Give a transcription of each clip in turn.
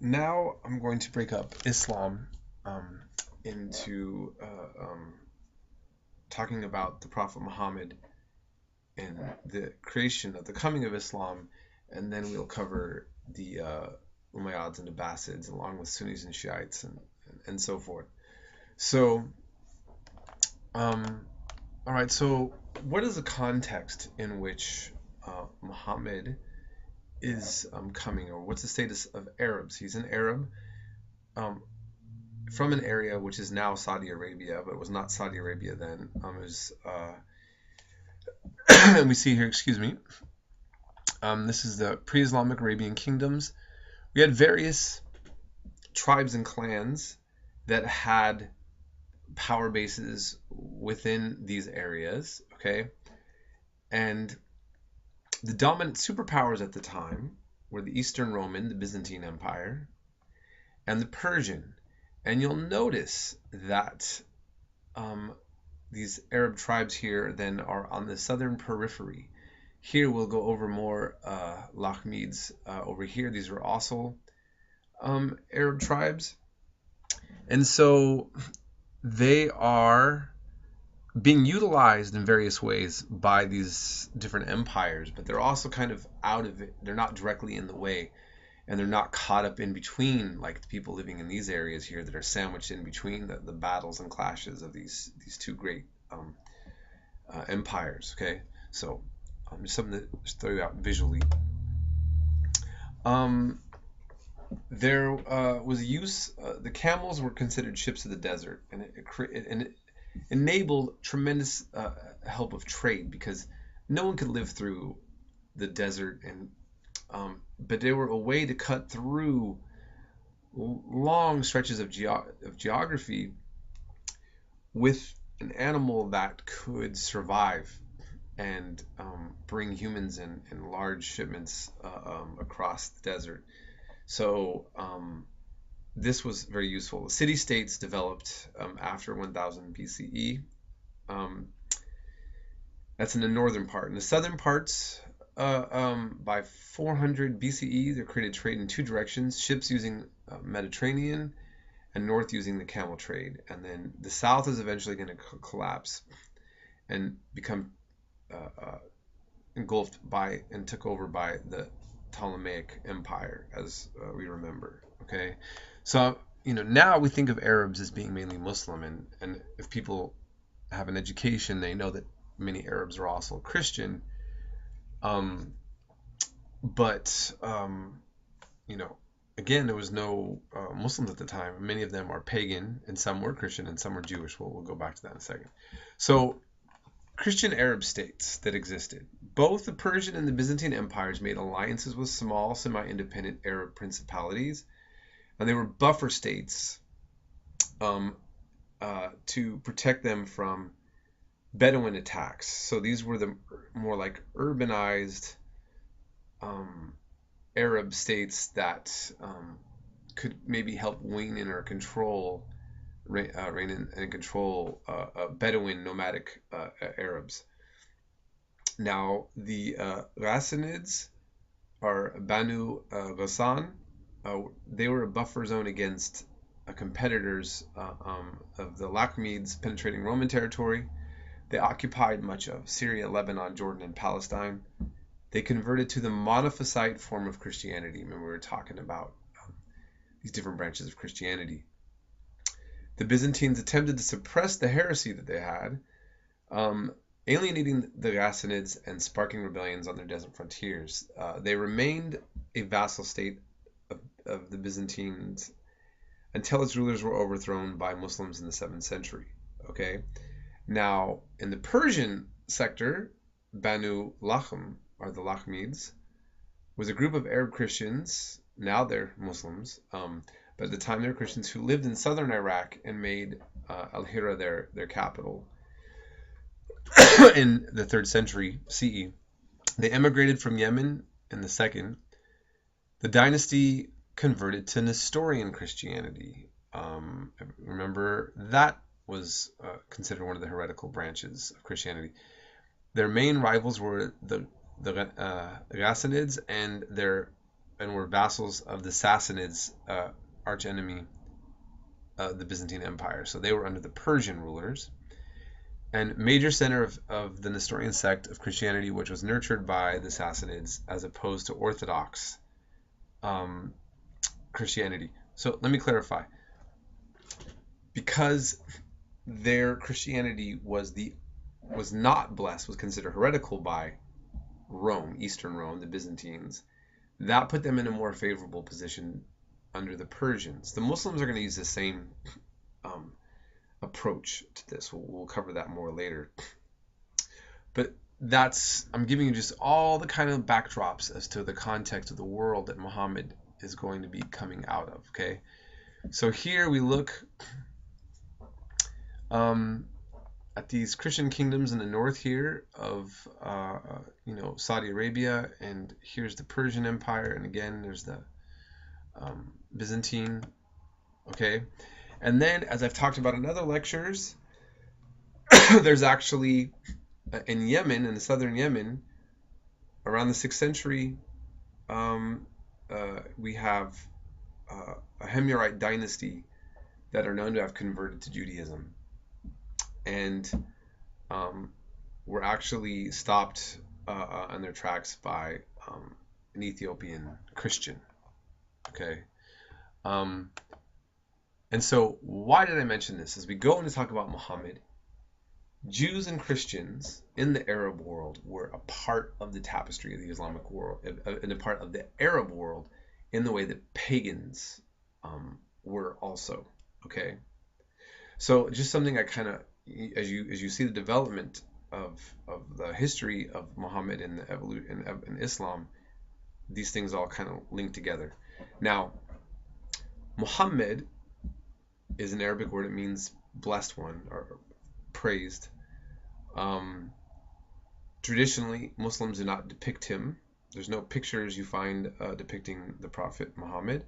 now I'm going to break up Islam um, into talking about the Prophet Muhammad and the creation of the coming of Islam, and then we'll cover the Umayyads and Abbasids, along with Sunnis and Shiites and so forth. So, um, all right. So, what is the context in which Muhammad is coming, or what's the status of Arabs? He's an Arab um, from an area which is now Saudi Arabia, but it was not Saudi Arabia then. It was, and we see here, excuse me, this is the pre-Islamic Arabian kingdoms. We had various tribes and clans that had power bases within these areas, okay? And the dominant superpowers at the time were the Eastern Roman, the Byzantine Empire, and the Persian. And you'll notice that these Arab tribes here then are on the southern periphery. Here we'll go over more Lakhmids over here. These are also Arab tribes. And so they are being utilized in various ways by these different empires, but they're also kind of out of it. They're not directly in the way, and they're not caught up in between like the people living in these areas here that are sandwiched in between the battles and clashes of these two great empires. Okay, so just something to just throw you out visually. There was a use. The camels were considered ships of the desert, and it enabled tremendous help of trade because no one could live through the desert, and but they were a way to cut through long stretches of geography with an animal that could survive and bring humans in large shipments across the desert. So this was very useful. The city-states developed after 1000 BCE. That's in the northern part. In the southern parts, by 400 BCE, they created trade in two directions: ships using Mediterranean, and north using the camel trade. And then the south is eventually going to collapse and become engulfed by and took over by the Ptolemaic Empire, as we remember. Okay, so now we think of Arabs as being mainly Muslim, and if people have an education, they know that many Arabs are also Christian. But again, there was no Muslims at the time. Many of them are pagan, and some were Christian, and some were Jewish. We'll go back to that in a second. So, Christian Arab states that existed. Both the Persian and the Byzantine empires made alliances with small, semi-independent Arab principalities, and they were buffer states to protect them from Bedouin attacks. So these were the more like urbanized Arab states that could maybe help wing in or control, reign in and control Bedouin nomadic Arabs. Now the Ghassanids are Banu Ghassan. They were a buffer zone against competitors of the Lakhmids penetrating Roman territory. They occupied much of Syria, Lebanon, Jordan, and Palestine. They converted to the monophysite form of Christianity. Remember, we were talking about these different branches of Christianity. The Byzantines attempted to suppress the heresy that they had, alienating the Ghassanids and sparking rebellions on their desert frontiers. They remained a vassal state of the Byzantines until its rulers were overthrown by Muslims in the 7th century. Okay. Now, in the Persian sector, Banu Lachm, or the Lakhmids, was a group of Arab Christians. Now they're Muslims, but at the time they were Christians who lived in southern Iraq and made Al-Hira their capital in the 3rd century CE. They emigrated from Yemen in the 2nd. The dynasty converted to Nestorian Christianity. Remember, that was considered one of the heretical branches of Christianity. Their main rivals were the Ghassanids and their and were vassals of the Sassanids, archenemy, the Byzantine Empire. So they were under the Persian rulers. And major center of the Nestorian sect of Christianity, which was nurtured by the Sassanids as opposed to Orthodox Christianity. So let me clarify. Because their Christianity was not blessed, was considered heretical by Rome, Eastern Rome, the Byzantines, that put them in a more favorable position under the Persians. The Muslims are going to use the same approach to this. We'll cover that more later. But I'm giving you just all the kind of backdrops as to the context of the world that Muhammad is going to be coming out of. Okay, so here we look at these Christian kingdoms in the north here of Saudi Arabia, and here's the Persian Empire, and again there's the Byzantine. Okay, and then as I've talked about in other lectures, there's actually in Yemen, in the southern Yemen, around the 6th century, we have a Himyarite dynasty that are known to have converted to Judaism, and were actually stopped on their tracks by an Ethiopian Christian. Okay, and so why did I mention this? As we go in to talk about Muhammad, Jews and Christians in the Arab world were a part of the tapestry of the Islamic world, and a part of the Arab world in the way that pagans were also. Okay, so just something I kind of, as you see the development of the history of Muhammad and the evolution in Islam, these things all kind of link together. Now, Muhammad is an Arabic word. It means blessed one or praised. Traditionally, Muslims do not depict him. There's no pictures you find depicting the Prophet Muhammad.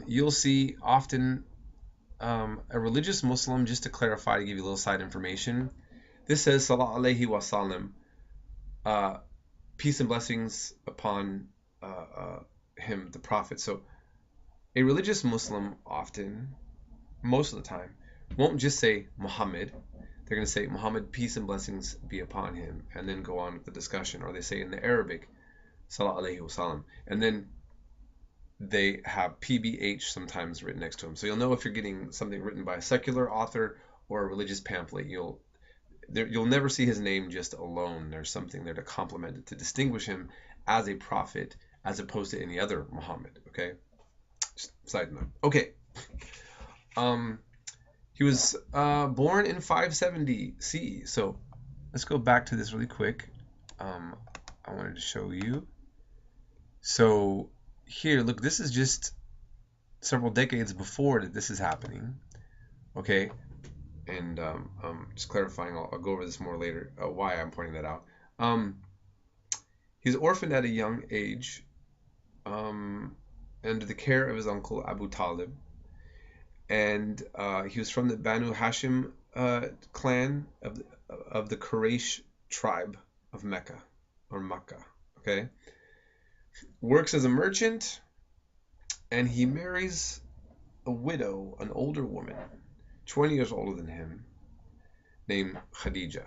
You'll see often a religious Muslim, just to clarify, to give you a little side information, this says Salah alayhi wa salam, peace and blessings upon him, the Prophet. So a religious Muslim often, most of the time, won't just say Muhammad. They're going to say Muhammad, peace and blessings be upon him, and then go on with the discussion. Or they say in the Arabic, Salah alayhi wa salam, and then they have PBH sometimes written next to him. So you'll know if you're getting something written by a secular author or a religious pamphlet. You'll never see his name just alone. There's something there to complement it, to distinguish him as a prophet as opposed to any other Muhammad. Okay, just side note. Okay, he was born in 570 CE. So let's go back to this really quick. I wanted to show you. So here, look, this is just several decades before that this is happening. Okay, and just clarifying, I'll go over this more later, why I'm pointing that out. He's orphaned at a young age under the care of his uncle Abu Talib, and he was from the Banu Hashim clan of the Quraysh tribe of Mecca, or Makkah. Okay, works as a merchant, and he marries a widow, an older woman, 20 years older than him, named Khadija.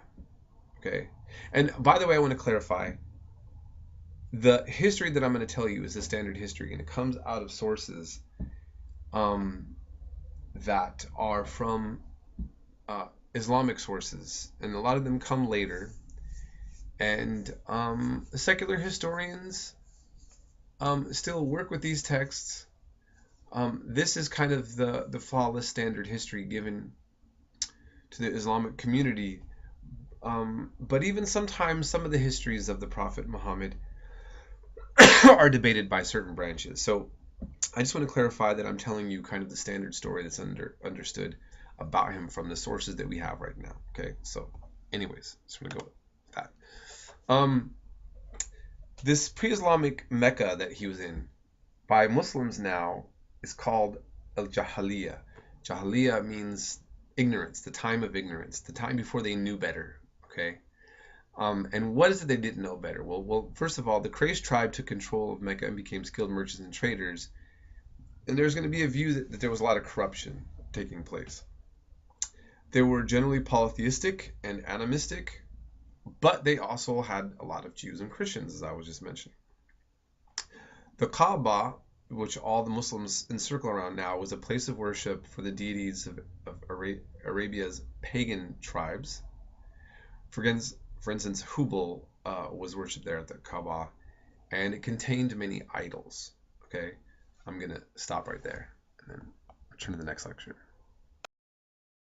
Okay, and by the way, I want to clarify, the history that I'm going to tell you is the standard history, and it comes out of sources that are from Islamic sources, and a lot of them come later, and secular historians still work with these texts. This is kind of the flawless standard history given to the Islamic community, but even sometimes some of the histories of the Prophet Muhammad are debated by certain branches. So I just want to clarify that I'm telling you kind of the standard story that's understood about him from the sources that we have right now. Okay, so anyways, just want to go with that. This pre-Islamic Mecca that he was in, by Muslims now, is called al-Jahiliyyah. Jahiliyyah means ignorance, the time of ignorance, the time before they knew better. Okay, And what is it they didn't know better? Well, first of all, the Quraysh tribe took control of Mecca and became skilled merchants and traders. And there's going to be a view that there was a lot of corruption taking place. They were generally polytheistic and animistic, but they also had a lot of Jews and Christians, as I was just mentioning. The Kaaba, which all the Muslims encircle around now, was a place of worship for the deities of Arabia's pagan tribes. For instance, Hubal was worshipped there at the Kaaba, and it contained many idols. Okay, I'm going to stop right there and then turn to the next lecture.